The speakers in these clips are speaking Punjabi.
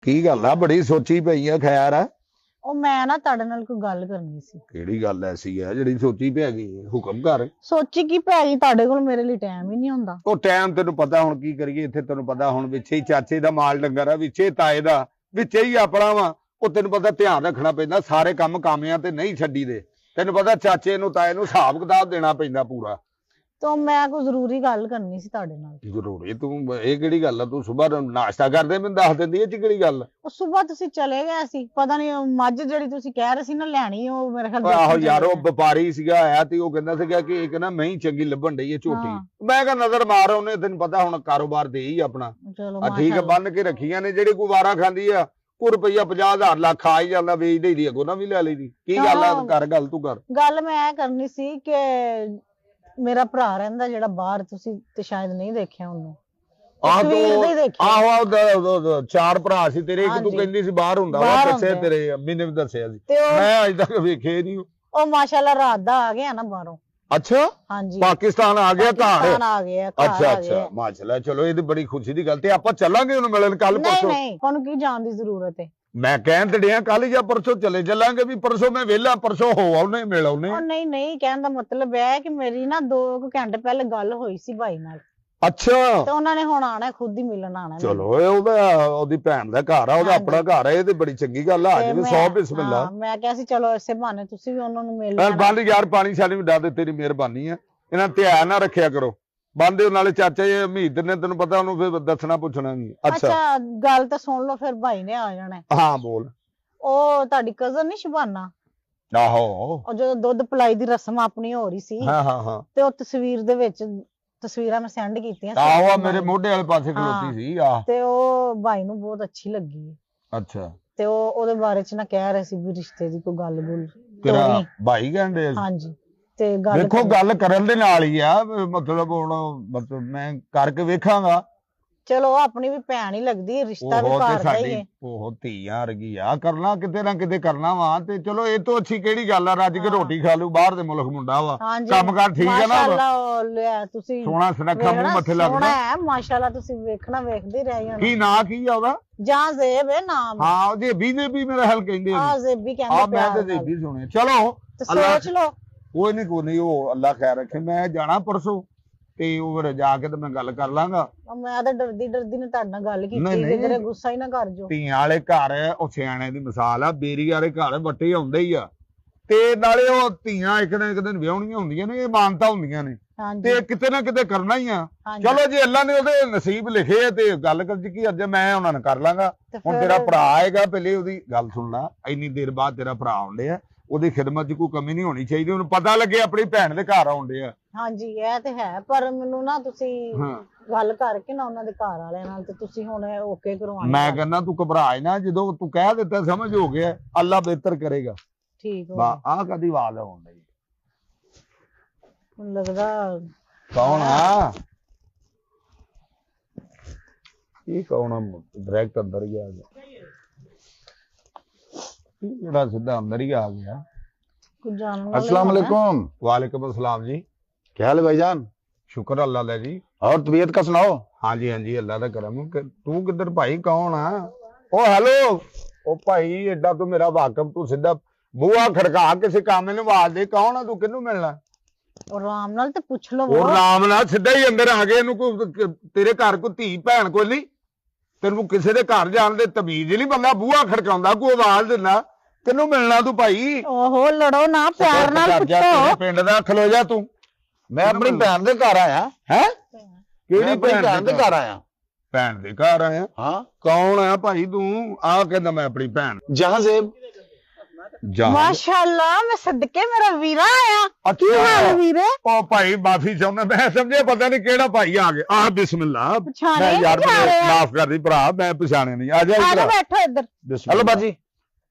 ਕੀ ਗੱਲ ਆ ਬੜੀ ਸੋਚੀ ਪਈ ਆ ਖੈਰ ਆ ਉਹ ਮੈਂ ਨਾ ਤੁਹਾਡੇ ਨਾਲ ਕੋਈ ਗੱਲ ਕਰਨੀ ਸੀ। ਕਿਹੜੀ ਗੱਲ ਐਸੀ ਆ ਜਿਹੜੀ ਸੋਚੀ ਪੈ ਗਈ ਹੁਕਮ ਕਰ। ਸੋਚੀ ਕੀ ਪੈ ਗਈ, ਤੁਹਾਡੇ ਕੋਲ ਮੇਰੇ ਲਈ ਟਾਈਮ ਹੀ ਨਹੀਂ ਹੁੰਦਾ। ਉਹ ਟਾਈਮ ਤੈਨੂੰ ਪਤਾ ਹੁਣ ਕੀ ਕਰੀਏ ਇੱਥੇ ਤੈਨੂੰ ਪਤਾ ਹੁਣ ਵਿੱਚੇ ਹੀ ਚਾਚੇ ਦਾ ਮਾਲ ਡੰਗਰ ਆ ਵਿੱਚੇ ਤਾਏ ਦਾ ਵਿੱਚੇ ਹੀ ਆਪਣਾ ਵਾ। ਉਹ ਤੈਨੂੰ ਪਤਾ ਧਿਆਨ ਰੱਖਣਾ ਪੈਂਦਾ ਸਾਰੇ ਕੰਮ ਕਾਮਿਆਂ ਤੇ ਨਹੀਂ ਛੱਡੀ ਦੇ। ਤੈਨੂੰ ਪਤਾ ਚਾਚੇ ਨੂੰ ਤਾਏ ਨੂੰ ਹਿਸਾਬ ਕਿਤਾਬ ਦੇਣਾ ਪੈਂਦਾ ਪੂਰਾ। ਤਾਂ ਮੈਂ ਕੋਈ ਜ਼ਰੂਰੀ ਗੱਲ ਕਰਨੀ ਸੀ ਤੁਹਾਡੇ ਨਾਲ। ਜ਼ਰੂਰੀ ਤੂੰ ਇਹ ਕਿਹੜੀ ਗੱਲ ਆ ਤੂੰ ਸਵੇਰ ਨਾਸ਼ਤਾ ਕਰਦੇ ਮੈਨੂੰ ਦੱਸ ਦਿੰਦੀ ਇਹ ਚ ਕਿਹੜੀ ਗੱਲ। ਉਹ ਸਵੇਰ ਤੁਸੀਂ ਚਲੇ ਗਏ ਸੀ, ਪਤਾ ਨਹੀਂ ਮੱਝ ਜਿਹੜੀ ਤੁਸੀਂ ਕਹਿ ਰਹੇ ਸੀ ਨਾ ਲੈਣੀ, ਉਹ ਮੇਰੇ ਖਿਆਲ ਆਹੋ ਯਾਰ ਉਹ ਵਪਾਰੀ ਸੀਗਾ ਆਇਆ ਤੇ ਉਹ ਕਹਿੰਦਾ ਸੀਗਾ ਕਿ ਇੱਕ ਨਾ ਮਹੀਂ ਚੰਗੀ ਲੱਭਣ ਡਈ ਹੈ ਝੋਟੀ। ਮੈਂ ਕਿਹਾ ਨਜ਼ਰ ਮਾਰ ਉਹਨੇ ਤੈਨੂੰ ਪਤਾ ਹੁਣ ਕਾਰੋਬਾਰ ਦੇ ਹੀ ਆਪਣਾ। ਚਲੋ ਠੀਕ ਹੈ ਬੰਨ ਕੇ ਰੱਖੀਆਂ ਨੇ ਜਿਹੜੀ ਕੋਈ ਵਾਰਾ ਖਾਂਦੀ ਆ ਕੋਈ ਰੁਪਈਆ 50,000 ਲੱਖ ਆ ਹੀ ਜਾਂਦਾ ਵੇਚ ਦੇਈ ਦੀ ਅੱਗੋਂ ਨਾ ਵੀ ਲੈ ਲਈ ਦੀ। ਕੀ ਗੱਲ ਆ ਕਰ ਗੱਲ ਤੂੰ ਕਰ। ਗੱਲ ਮੈਂ ਇਹ ਕਰਨੀ ਸੀ ਕਿ ਮੇਰਾ ਭਰਾ ਰਹਿੰਦਾ ਜਿਹੜਾ ਬਾਹਰ, ਤੁਸੀਂ ਤੇ ਸ਼ਾਇਦ ਨਹੀਂ ਦੇਖਿਆ ਉਹਨੂੰ। ਆਹੋ ਚਾਰ ਭਰਾ ਸੀ ਤੇਰੇ, ਇੱਕ ਤੂੰ ਕਹਿੰਦੀ ਸੀ ਬਾਹਰ ਹੁੰਦਾ ਵਾ, ਦੱਸਿਆ ਤੇਰੇ ਅੰਮੀ ਨੇ ਵੀ ਦੱਸਿਆ ਸੀ, ਮੈਂ ਅਜੇ ਤੱਕ ਵੇਖਿਆ ਨਹੀਂ। ਉਹ ਮਾਸ਼ਾਅੱਲਾ ਰਾਤ ਦਾ ਆ ਗਿਆ ਨਾ ਬਾਹਰੋਂ। ਅੱਛਾ ਹਾਂਜੀ ਪਾਕਿਸਤਾਨ ਆ ਗਿਆ ਘਰ ਆ ਗਿਆ। ਅੱਛਾ ਮਾਸ਼ਾਅੱਲਾ ਚਲੋ ਇਹ ਤੇ ਬੜੀ ਖੁਸ਼ੀ ਦੀ ਗੱਲ। ਤੇ ਆਪਾਂ ਚੱਲਾਂਗੇ ਉਹਨੂੰ ਮਿਲਣ ਕੱਲ ਪਰਸੋਂ। ਨਹੀਂ ਤੁਹਾਨੂੰ ਕੀ ਜਾਣ ਦੀ ਜ਼ਰੂਰਤ ਹੈ। ਮੈਂ ਕਹਿਣ ਤੇ ਡਿਆ ਕੱਲ ਜਾਂ ਪਰਸੋਂ ਚਲੇ ਚੱਲਾਂਗੇ ਵੀ ਪਰਸੋਂ ਮੈਂ ਵਿਹਲਾ ਪਰਸੋਂ ਹੋ ਆਉਨੇ ਮਿਲ ਆਉਨੇ। ਨਹੀਂ ਕਹਿਣ ਦਾ ਮਤਲਬ ਹੈ ਕਿ ਮੇਰੀ ਨਾ 2 ਘੰਟੇ ਪਹਿਲੇ ਗੱਲ ਹੋਈ ਸੀ ਭਾਈ ਨਾਲ। ਅੱਛਾ ਤੇ ਉਹਨਾਂ ਨੇ ਹੁਣ ਆਣਾ, ਖੁਦ ਹੀ ਮਿਲਣ ਆਣਾ। ਚਲੋ ਉਹਦੀ ਭੈਣ ਦਾ ਘਰ ਆ, ਉਹਦਾ ਆਪਣਾ ਘਰ ਆ, ਇਹ ਤੇ ਬੜੀ ਚੰਗੀ ਗੱਲ ਆ। ਅੱਜ ਵੀ 100 ਬਿਸਮਿਲ੍ਲਾ। ਮੈਂ ਕਿਹਾ ਸੀ ਚਲੋ ਇਸੇ ਬਹਾਨੇ ਤੁਸੀਂ ਵੀ ਉਹਨਾਂ ਨੂੰ ਮਿਲ ਲੈਣਾ। ਬੰਦ ਯਾਰ ਪਾਣੀ ਛਾਣੀ ਵੀ ਡਾ ਦੇ, ਤੇਰੀ ਮਿਹਰਬਾਨੀ ਆ। ਇਹਨਾਂ ਧਿਆਨ ਨਾ ਰੱਖਿਆ ਕਰੋ ਬੰਦੇ ਨਾਲੇ ਚਾਚਾ ਜੀ ਹਮੀਦ ਨੇ ਤੈਨੂੰ ਪਤਾ ਉਹਨੂੰ ਫਿਰ ਦੱਸਣਾ ਪੁੱਛਣਾ ਨਹੀਂ। ਅੱਛਾ ਗੱਲ ਤਾਂ ਸੁਣ ਲਓ, ਫਿਰ ਭਾਈ ਨੇ ਆ ਜਾਣਾ। ਹਾਂ ਬੋਲ। ਉਹ ਤੁਹਾਡੀ ਕਜ਼ਨ ਨਹੀਂ ਸ਼ਬਾਨਾ? ਆਹੋ ਉਹ ਜਦੋਂ ਦੁੱਧ ਪਲਾਈ ਦੀ ਰਸਮ ਆਪਣੀ ਹੋ ਰਹੀ ਸੀ। ਹਾਂ ਤੇ ਉਹ ਤਸਵੀਰ ਦੇ ਵਿੱਚ ਤਸਵੀਰਾਂ ਮੈਂ ਸੈਂਡ ਕੀਤੀਆਂ। ਆਹੋ ਮੇਰੇ ਮੋਢੇ ਵਾਲੇ ਪਾਸੇ ਖਲੋਤੀ ਸੀ। ਆਹ ਤੇ ਉਹ ਭਾਈ ਨੂੰ ਬਹੁਤ ਅੱਛੀ ਲੱਗੀ। ਅੱਛਾ ਤੇ ਉਹ ਉਹਦੇ ਬਾਰੇ ਚ ਨਾ ਕਹਿ ਰਹੇ ਸੀ ਵੀ ਰਿਸ਼ਤੇ ਦੀ ਕੋਈ ਗੱਲ ਗੁੱਲ। ਤੇਰਾ ਭਾਈ ਕਹਿੰਦੇ? ਹਾਂਜੀ ਤੇ ਗੱਲ ਦੇਖੋ ਗੱਲ ਕਰਨ ਦੇ ਨਾਲ ਹੀ ਆ, ਮਤਲਬ ਹੁਣ ਮਤਲਬ ਮੈਂ ਕਰਕੇ ਵੇਖਾਂਗਾ। ਚਲੋ ਆਪਣੀ ਵੀ ਭੈਣ ਹੀ ਲੱਗਦੀ, ਰਿਸ਼ਤਾ ਵੀ ਘਰ ਦਾ ਹੀ ਹੈ। ਉਹ ਧੀਆਂ ਵਰਗੀ ਆ, ਕਰਨਾ ਕਿਤੇ ਨਾ ਕਿਤੇ ਕਰਨਾ ਵਾ। ਤੇ ਚਲੋ ਇਹ ਤੋਂ ਅੱਛੀ ਕਿਹੜੀ ਗੱਲ ਆ, ਰੱਜ ਕੇ ਰੋਟੀ ਖਾ ਲੂ, ਬਾਹਰ ਦੇ ਮੁਲਕ ਮੁੰਡਾ ਵਾ, ਕੰਮ ਕਾਰ ਠੀਕ ਆ ਨਾ। ਮਾਸ਼ਾਅੱਲਾ ਤੁਸੀਂ ਸੋਹਣਾ ਸੁਨੱਖਾ ਮੂੰਹ ਮੱਥੇ ਲੱਗਦਾ। ਸੋਹਣਾ ਹੈ ਮਾਸ਼ਾਅੱਲਾ, ਤੁਸੀਂ ਵੇਖਣਾ ਵੇਖਦੇ ਰਹਿ ਜਾਣਾ। ਕੀ ਨਾਂ ਕੀ ਆ ਉਹਦਾ? ਜਾਂ ਜ਼ੇਬ ਹੈ ਨਾਮ। ਹਾਂ ਉਹਦੇ ਬੀਜੇਪੀ ਮੇਰਾ ਹਾਲ ਕਹਿੰਦੇ ਆ ਜ਼ੇਬੀ ਕਹਿੰਦੇ। ਮੈਂ ਤੇ ਜ਼ੇਬੀ ਸੁਣਿਆ। ਚਲੋ ਸੋਚ ਲਓ। ਕੋਈ ਨਹੀਂ ਉਹ ਅੱਲਾ ਖੈਰ ਰੱਖੇ। ਮੈਂ ਜਾਣਾ ਪਰਸੋਂ ਤੇ ਉਹ ਫਿਰ ਜਾ ਕੇ ਤੇ ਮੈਂ ਗੱਲ ਕਰ ਲਾਂਗਾ। ਮੈਂ ਤਾਂ ਡਰਦੀ ਨੇ ਤੁਹਾਡੇ ਨਾਲ ਗੱਲ ਕੀਤੀ, ਕਿਧਰੇ ਗੁੱਸਾ ਹੀ ਨਾ ਕਰ ਜੋ। ਧੀਆਂ ਵਾਲੇ ਘਰ ਉਹ ਸਿਆਣੇ ਦੀ ਮਿਸਾਲ ਆ, ਬੇਰੀ ਵਾਲੇ ਘਰ ਵੱਟੇ ਆਉਂਦੇ ਹੀ ਆ। ਤੇ ਨਾਲੇ ਉਹ ਧੀਆਂ ਇੱਕ ਨਾ ਇੱਕ ਦਿਨ ਵਿਆਹਣੀਆਂ ਹੁੰਦੀਆਂ ਨੇ, ਇਹ ਮਾਨਤਾ ਹੁੰਦੀਆਂ ਨੇ, ਤੇ ਕਿਤੇ ਨਾ ਕਿਤੇ ਕਰਨਾ ਹੀ ਆ। ਚਲੋ ਜੇ ਅੱਲਾ ਨੇ ਉਹਦੇ ਨਸੀਬ ਲਿਖੇ ਆ ਤੇ ਗੱਲ ਕਰ ਕੀ ਅੱਜ ਮੈਂ ਉਹਨਾਂ ਨਾਲ ਕਰ ਲਾਂਗਾ। ਹੁਣ ਤੇਰਾ ਭਰਾ ਆਏਗਾ, ਪਹਿਲੇ ਉਹਦੀ ਗੱਲ ਸੁਣ ਲਾ। ਇੰਨੀ ਦੇਰ ਬਾਅਦ ਤੇਰਾ ਭਰਾ ਆਉਂਦੇ ਆ, ਉਹਦੀ ਖਿਦਮਤ 'ਚ ਕੋਈ ਕਮੀ ਨਹੀਂ ਹੋਣੀ ਚਾਹੀਦੀ। ਉਹਨੂੰ ਪਤਾ ਲੱਗੇ ਆਪਣੀ ਭੈਣ ਦੇ ਘਰ ਆਉਂਦੇ ਆ। ਹਾਂਜੀ ਇਹ ਤੇ ਹੈ, ਪਰ ਮੈਨੂੰ ਨਾ ਤੁਸੀਂ ਗੱਲ ਕਰਕੇ ਨਾ ਉਹਨਾਂ ਦੇ ਘਰ ਵਾਲਿਆਂ ਨਾਲ, ਤੇ ਤੁਸੀਂ ਹੁਣ ਓਕੇ ਕਰਵਾਉਣਾ। ਮੈਂ ਕਹਿੰਦਾ ਤੂੰ ਘਬਰਾਏ ਨਾ, ਜਦੋਂ ਤੂੰ ਕਹਿ ਦਿੱਤਾ ਸਮਝ ਹੋ ਗਿਆ, ਅੱਲਾ ਬਿਹਤਰ ਕਰੇਗਾ। ਠੀਕ ਹੋ ਆਹ ਕਦੀ ਆਵਾਜ਼ ਆਉਣ ਡਈ? ਮੈਨੂੰ ਲੱਗਦਾ ਕੌਣ ਆ? ਇਹ ਕੌਣ ਆ? ਡਾਇਰੈਕਟ ਅੰਦਰ ਹੀ ਆ ਗਿਆ, ਜਿਹੜਾ ਸਿੱਧਾ अंदर ही आ गया। अस्सलाम वालेकुम। वालेकुम अस्सलाम जी। क्या हाल है भाईजान? शुक्र अल्लाह दा जी। और तबीयत का सुनाओ। हाँ जी अल्लाह दा करम। तू किधर भाई कौन आ? ओ हेलो ओ भाई एडा तू मेरा वाकफ, तू सीधा बूहा खड़का किसी काम में आवाज दे। कौन आ तू? किन्नू मिलना? आराम नाल ते पूछ लो। और आराम नाल सीधा ही अंदर आ गए। इहनू तेरे घर कोई धी भैन कोई नहीं? तेनू किसी दे घर जाण दे तमीज नहीं? बंदा बूहा खड़काउंदा, कोई आवाज दिंदा, किन्नू मिलना तू भाई? ओहो लड़ो ना, प्यार नाल पूछो। पिंड दा खलो जा तू। मैं अपनी भैन दे घर आया। है केड़ी भैन दे घर आया? भैन दे घर आया? हाँ। कौन है भाई तू? आ कहंदा मैं अपनी भैन। जहां जेब। माशाअल्लाह, मैं सदके मेरा वीरा आया। अच्छा वीरे ओ भाई माफी चाहना, मैं समझे पता नहीं केड़ा भाई आ गया। आ बिस्मिल्लाह। पछाणे यार माफ कर दी भरा, मैं पछाणे नहीं। आ जा इधर बैठो इधर। हेलो बाजी।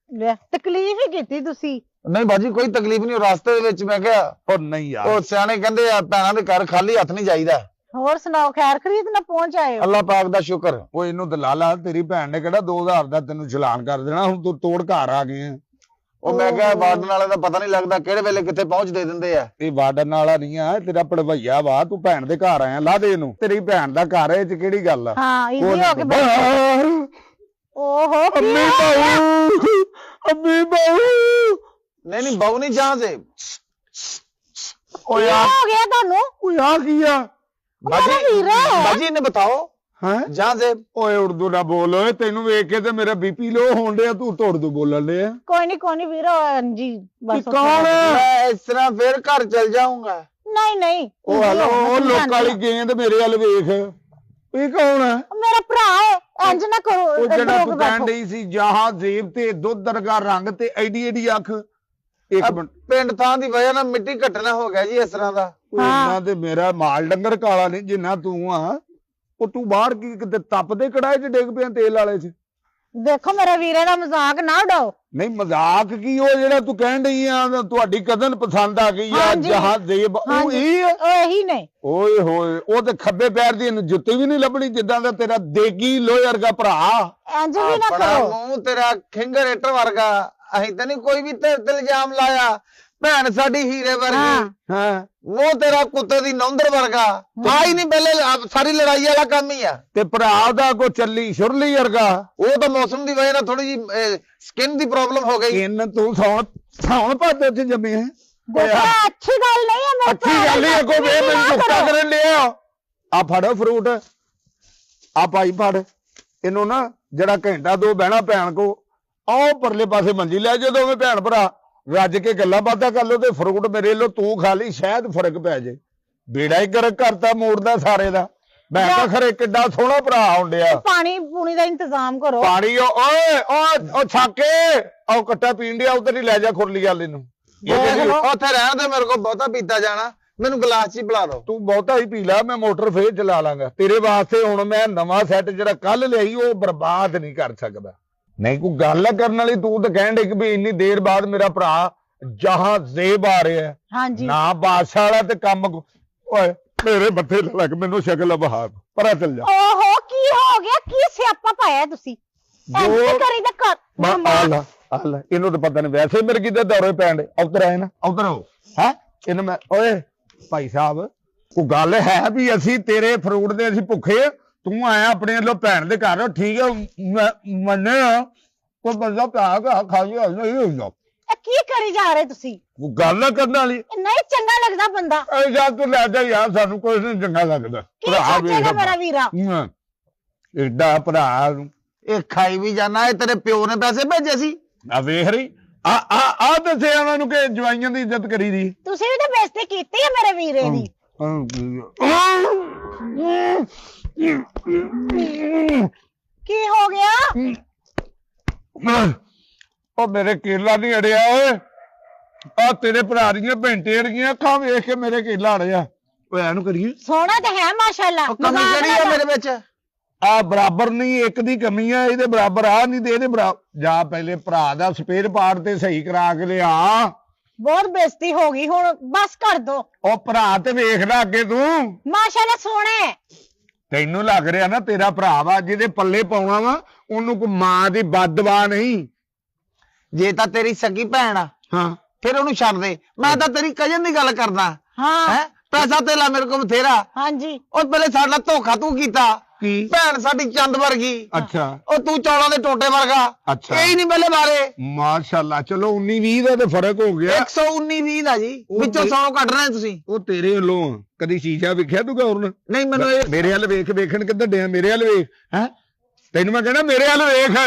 तकलीफ ही कीती तुसी? नहीं बाजी कोई तकलीफ नहीं। रास्ते दे विच मैं क्या ओ नहीं यार, ओ सियाणे कहंदे आ भैणां दे घर खाली हथ नहीं जाईदा। ਹੋਰ ਸੁਣਾਓ, ਖੈਰ ਖਰੀਦ ਨਾ ਪਹੁੰਚ ਆਏ ਹੋ? अल्लाह पाक दा शुक्र। ओ इनू दलाला तेरी भैन ने केड़ा 2000 दा तेनू चलान कर देना। हुण तू तोड़ घर आ गए। ਉਹ ਮੈਂ ਕਿਹਾ ਵਾਰਡਨ ਵਾਲੇ ਦਾ ਪਤਾ ਨਹੀਂ ਲੱਗਦਾ ਕਿਹੜੇ ਵੇਲੇ ਕਿੱਥੇ ਪਹੁੰਚ ਦੇ ਦਿੰਦੇ ਆ। ਇਹ ਵਾਰਡਨ ਵਾਲਾ ਨਹੀਂ ਆ, ਤੇਰਾ ਪੜਵਈਆ ਵਾ। ਤੂੰ ਭੈਣ ਦੇ ਘਰ ਆਇਆ, ਲਾ ਦੇ ਇਹਨੂੰ। ਤੇਰੀ ਭੈਣ ਦਾ ਘਰ ਹੈ, ਇਹ ਚ ਕਿਹੜੀ ਗੱਲ ਆ? ਹਾਂ ਈਜ਼ੀ ਹੋ ਕੇ ਓਹੋ ਕੀ ਅੰਮੀ ਹੋ ਗਿਆ? ਬਾਹੂ ਅੰਮੀ ਬਾਹੂ नहीं बहू नहीं जहाँ से ਓ ਕੀ ਯਾਰ ਹੋ ਗਿਆ ਤੁਹਾਨੂੰ? ਓ ਯਾਰ ਕੀ ਆ ਮੇਰਾ ਵੀਰ ਹੈ। बाजी ने बताओ ਹੈ जहाँ से ਓਏ ਉਰਦੂ ਨਾ ਬੋਲ ਓਏ ਤੈਨੂੰ ਵੇਖ ਕੇ ਤੇ ਮੇਰਾ ਬੀਪੀ ਲੋ ਹੋਣ ਡਿਆ ਤੂੰ ਉਰਦੂ ਬੋਲਣ ਡਿਆ ਕੋਈ ਨਹੀਂ ਵੀਰ ਜੀ ਬਸ ਕਿ ਕੌਣ ਹੈ? मैं इस तरह फिर घर चल जाऊंगा ਨਹੀਂ ਉਹ ਹਲੋ ਉਹ ਲੋਕਾਂ ਵਾਲੀ ਗੇਂਦ ਮੇਰੇ ਵੱਲ ਵੇਖ ਇਹ ਕੌਣ ਹੈ ਮੇਰਾ ਭਰਾ ਹੈ ਇੰਜ ਨਾ ਕਰੋ ਉਹ ਇੱਧਰ ਜਿਹੜਾ ਹੋ ਤੂੰ ਕੇ ਕਹਿਣ ਬੈਠੋ। ਡਈ ਸੀ ਜਹਾਂ ਜ਼ੇਬ ਤੇ ਦੁੱਧ ਵਰਗਾ ਰੰਗ ਤੇ ਐਡੀ ਐਡੀ ਅੱਖ ਇੱਕ अब ਮਿੰਟ पिंड थां दी वजह नाल मिट्टी घटना हो गया जी इस तरह दा ਉਹ ਇੰਨਾ ਤੇ ਮੇਰਾ ਮਾਲ ਡੰਗਰ ਕਾਲਾ ਨਹੀਂ ਜਿੰਨਾ ਤੂੰ ਆ ਉਹ ਤੂੰ ਬਾਹਰ ਕੀ ਕਿਤੇ ਤਪਦੇ ਕੜਾਏ 'ਚ ਡਿੱਗ ਪਿਆ ਤੇਲ ਵਾਲੇ 'ਚ ਦੇਖੋ ਮੇਰੇ ਵੀਰੇ ਦਾ ਮਜ਼ਾਕ ਨਾ ਉਡਾਓ। ਨਹੀਂ ਮਜ਼ਾਕ ਕੀ ਉਹ ਜਿਹੜਾ ਤੂੰ ਕਹਿਣ ਡਈ ਆ ਤੁਹਾਡੀ ਕਦਨ ਪਸੰਦ ਆ ਗਈ ਆ ਹਾਂਜੀ। ਜਹਾਂ ਜ਼ੇਬ ਉਹ ਹਾਂਜੀ, ਇਹ ਆ? ਉਹ ਇਹੀ ਨੇ। ਓਏ ਹੋਏ ਉਹ ਤੇ ਖੱਬੇ ਪੈਰ ਦੀ ਇਹਨੂੰ ਜੁੱਤੀ ਵੀ ਨਹੀਂ ਲੱਭਣੀ ਜਿੱਦਾਂ ਦਾ ਤੇਰਾ ਦੇਗੀ ਲੋਹੇ ਵਰਗਾ ਭਰਾ ਇੰਜ ਵੀ ਨਾ बड़ा ਕਰੋ। मुंह तेरा खिंगर इट वर्गा अहीं ते नहीं कोई भी ते इल्जाम लाया भैन साडी हीरे वर्गी हाँ। ਹਾਂ वो तेरा कुत्ते दी नौंदर वर्गा आई नहीं पहले सारी लड़ाई वाला काम ही है ਤੇ ਭਰਾ ਦਾ ਕੋ ਚੱਲੀ ਸ਼ੁਰਲੀ ਵਰਗਾ वो तो मौसम दी वजह नाल थोड़ी जी स्किन दी प्रॉब्लम हो गई ਕਿੰਨ ਤੂੰ ਸੌਣ ਭਾਦੇ ਚ ਜੰਮੇ ਹੈ ਦੇਖੋ ਅੱਛੀ ਗੱਲ ਨਹੀਂ ਹੈ ਮੇਰੇ ਅੱਛੀ ਗੱਲ ਹੀ ਅੱਗੋਂ ਵੇ ਮੈਨੂੰ ਗੁੱਸਾ ਕਰਨ ਲਿਆ ਆ ਫੜ ਫਰੂਟ ਆ ਭਾਈ ਫੜ ਇਹਨੂੰ ਨਾ ਜਿਹੜਾ ਘੰਟਾ ਦੋ ਬਹਿਣਾ ਭੈਣ ਕੋ ਆਓ ਪਰਲੇ ਪਾਸੇ ਮੰਜੀ ਲੈ ਜਦੋਂ ਦੋਵੇਂ ਭੈਣ ਭਰਾ ਰੱਜ ਕੇ ਗੱਲਾਂ ਬਾਤਾਂ ਕਰ ਲੋ ਤੇ ਫਰੂਟ ਮੇਰੇ ਲੋ ਤੂੰ ਖਾ ਲਈ ਸ਼ਾਇਦ ਫਰਕ ਪੈ ਜੇ ਬੇੜਾ ਹੀ ਗਰਕ ਕਰਤਾ ਮੋੜਦਾ ਸਾਰੇ ਦਾ ਮੈਂ ਤਾਂ ਖਰੇ ਕਿੱਡਾ ਸੋਹਣਾ ਭਰਾ ਹੁੰਦਿਆ ਪਾਣੀ ਪੂਣੀ ਦਾ ਇੰਤਜ਼ਾਮ ਕਰੋ। ਪਾਣੀ ਓਏ ਛਾਕੇ ਆਓ ਕੱਟਾ ਪੀਣ ਡਿਆ ਉਧਰ ਹੀ ਲੈ ਜਾ ਖੁਰਲੀ ਵਾਲੇ ਨੂੰ ਉੱਥੇ ਰਹਿਣ ਦੇ ਮੇਰੇ ਕੋਲ ਬਹੁਤਾ ਪੀਤਾ ਜਾਣਾ ਮੈਨੂੰ ਗਲਾਸ 'ਚ ਹੀ ਪਿਲਾ ਦਿਓ ਤੂੰ ਬਹੁਤਾ ਹੀ ਪੀ ਲੈ ਮੈਂ ਮੋਟਰ ਫੇਰ ਚਲਾ ਲਾਂਗਾ ਤੇਰੇ ਵਾਸਤੇ ਹੁਣ ਮੈਂ ਨਵਾਂ ਸੈੱਟ ਜਿਹੜਾ ਕੱਲ ਲਿਆਈ ਉਹ ਬਰਬਾਦ ਨਹੀਂ ਕਰ ਸਕਦਾ ਨਹੀਂ ਕੋਈ ਗੱਲ ਕਰਨ ਵਾਲੀ ਤੂੰ ਤਾਂ ਕਹਿਣ ਡੇ ਕਿ ਵੀ ਇੰਨੀ ਦੇਰ ਬਾਅਦ ਮੇਰਾ ਭਰਾ ਜਹਾਂ ਜ਼ੇਬ ਆ ਰਿਹਾ ਹੈ ਹਾਂਜੀ ਨਾ ਬਾਦਸ਼ਾਹ ਵਾਲਾ ਤੇ ਕੰਮ ਓਏ ਮੇਰੇ ਮੱਥੇ ਲੱਗ ਮੈਨੂੰ ਸ਼ਕਲ ਬਹਾਰ ਪਰਾ ਚੱਲ ਜਾ ਓਹੋ ਕੀ ਹੋ ਗਿਆ? ਕੀ ਸਿਆਪਾ ਪਾਇਆ ਤੁਸੀਂ? ਐਂਟੀ ਕਰੀ ਦਾ ਕਰ ਆ ਲੈ ਇਹਨੂੰ ਤਾਂ ਪਤਾ ਨਹੀਂ ਵੈਸੇ ਮੇਰੇ ਕਿਤੇ ਦੌਰੇ ਪੈਣ ਡੇ ਉਧਰ ਆਏ ਨਾ ਉਧਰ ਆਓ ਹੈ ਇਹਨੂੰ ਮੈਂ ਓਏ ਭਾਈ ਸਾਹਿਬ ਕੋਈ ਗੱਲ ਹੈ ਵੀ ਅਸੀਂ ਤੇਰੇ ਫਰੂਟ ਦੇ ਅਸੀਂ ਭੁੱਖੇ ਆ ਤੂੰ ਆਇਆ ਆਪਣੇ ਵੱਲੋਂ ਭੈਣ ਦੇ ਘਰ ਠੀਕ ਹੈ ਮੰਨਿਆ ਕੋਈ ਬੰਦਾ ਪਿਆ ਖਾ ਲਿਆ ਨਹੀਂ ਹੁੰਦਾ ਇਹ ਕੀ ਕਰੀ ਜਾ ਰਹੇ ਤੁਸੀਂ? ਕੋਈ ਗੱਲ ਕਰਨ ਵਾਲੀ ਨਹੀਂ ਚੰਗਾ ਲੱਗਦਾ ਬੰਦਾ। ਐ ਜਾ ਤੂੰ ਲੈ ਜਾ ਯਾਰ ਸਾਨੂੰ ਕੋਈ ਨਹੀਂ ਚੰਗਾ ਲੱਗਦਾ ਕੀ ਸੋਚੇਗਾ ਮੇਰਾ ਵੀਰਾ? ਏਡਾ ਭਰਾ ਨੂੰ ਇਹ ਖਾਈ ਵੀ ਜਾਣਾ ਇਹ ਤੇਰੇ ਪਿਓ ਨੇ ਪੈਸੇ ਭੇਜੇ ਸੀ ਆ ਵੇਖ ਰਹੀ ਆ ਦੱਸਿਆ ਉਹਨਾਂ ਨੂੰ ਕਿ ਜਵਾਈਆਂ ਦੀ ਇੱਜ਼ਤ ਕਰੀ ਦੀ ਤੁਸੀਂ ਵੀ ਤਾਂ ਬੇਇੱਜ਼ਤੀ ਕੀਤੀ ਹੈ ਮੇਰੇ ਵੀਰੇ ਦੀ। ਕੀ ਹੋ ਗਿਆ? ਉਹ ਮੇਰੇ ਕੇਲਾ ਨਹੀਂ ਅੜਿਆ ਓਏ ਆ ਤੇਰੇ ਭਰਾ ਦੀਆਂ ਭੈਂਟੇ ਅੜੀਆਂ ਅੱਖਾਂ ਵੇਖ ਕੇ ਮੇਰੇ ਕੇਲਾ ਅੜਿਆ ਓਏ ਇਹਨੂੰ ਕਰੀਏ ਸੋਹਣਾ ਤੇ ਹੈ ਮਾਸ਼ਾਅੱਲਾ। ਕਮੀ ਕਿਹੜੀ ਆ ਮੇਰੇ ਵਿੱਚ ਆ ਬਰਾਬਰ ਨਹੀਂ ਇੱਕ ਦੀ ਕਮੀ ਆ ਇਹਦੇ ਬਰਾਬਰ ਆ ਨਹੀਂ ਤੇ ਇਹਦੇ ਬਰਾਬਰ ਜਾ ਪਹਿਲੇ ਭਰਾ ਦਾ ਸਪੇਅਰ ਪਾਰਟ ਤੇ ਸਹੀ ਕਰਾ ਕੇ ਲਿਆ ਬਹੁਤ ਬੇਇੱਜ਼ਤੀ ਹੋ ਗਈ ਹੁਣ ਬਸ ਕਰ ਦੋ। ਉਹ ਭਰਾ ਤੇ ਵੇਖਦਾ ਅੱਗੇ ਤੂੰ ਮਾਸ਼ਾਅੱਲਾ ਸੋਹਣਾ ਹੈ। ਤੈਨੂੰ ਲੱਗ ਰਿਹਾ ਨਾ ਤੇਰਾ ਭਰਾ ਵਾ ਜਿਹਦੇ ਪੱਲੇ ਪਾਉਣਾ ਵਾ ਉਹਨੂੰ ਕੋਈ ਮਾਂ ਦੀ ਬਦਦੁਆ ਨਹੀਂ ਜੇ ਤਾਂ ਤੇਰੀ ਸਗੀ ਭੈਣ ਆ ਹਾਂ ਫਿਰ ਉਹਨੂੰ ਛੱਡ ਦੇ ਮੈਂ ਤਾਂ ਤੇਰੀ ਕਜਨ ਦੀ ਗੱਲ ਕਰਦਾ ਹਾਂ ਹੈ ਪੈਸਾ ਤੇਲਾ ਮੇਰੇ ਕੋਲ ਬਥੇਰਾ ਹਾਂਜੀ ਉਹ ਪਹਿਲੇ ਸਾਡਾ ਧੋਖਾ ਤੂੰ ਕੀਤਾ ਕੀ ਭੈਣ ਸਾਡੀ ਚੰਦ ਵਰਗੀ ਅੱਛਾ ਉਹ ਤੂੰ ਚੌਲਾਂ ਦੇ ਟੋਟੇ ਵਰਗਾ ਅੱਛਾ। ਇਹ ਹੀ ਨਹੀਂ ਪਹਿਲੇ ਬਾਰੇ ਮਾਸ਼ਾਅੱਲਾ ਚਲੋ 19-20 ਦਾ ਤੇ ਫਰਕ ਹੋ ਗਿਆ 119 ਦਾ ਜੀ ਵਿੱਚੋਂ 100 ਕੱਢ ਰਹੇ ਤੁਸੀਂ ਉਹ ਤੇਰੇ ਵੱਲੋਂ ਆ। ਕਦੀ ਸ਼ੀਸ਼ਾ ਵੇਖਿਆ ਤੂੰ ਗੌਰ ਨਾਲ ਨਹੀਂ ਮੈਨੂੰ ਇਹ ਮੇਰੇ ਵੱਲ ਵੇਖਣ ਕਿੱਦਾਂ ਡਿਆ ਮੇਰੇ ਵੱਲ ਵੇਖ ਹੈ ਤੈਨੂੰ ਮੈਂ ਕਹਿਣਾ ਮੇਰੇ ਵੱਲ ਵੇਖ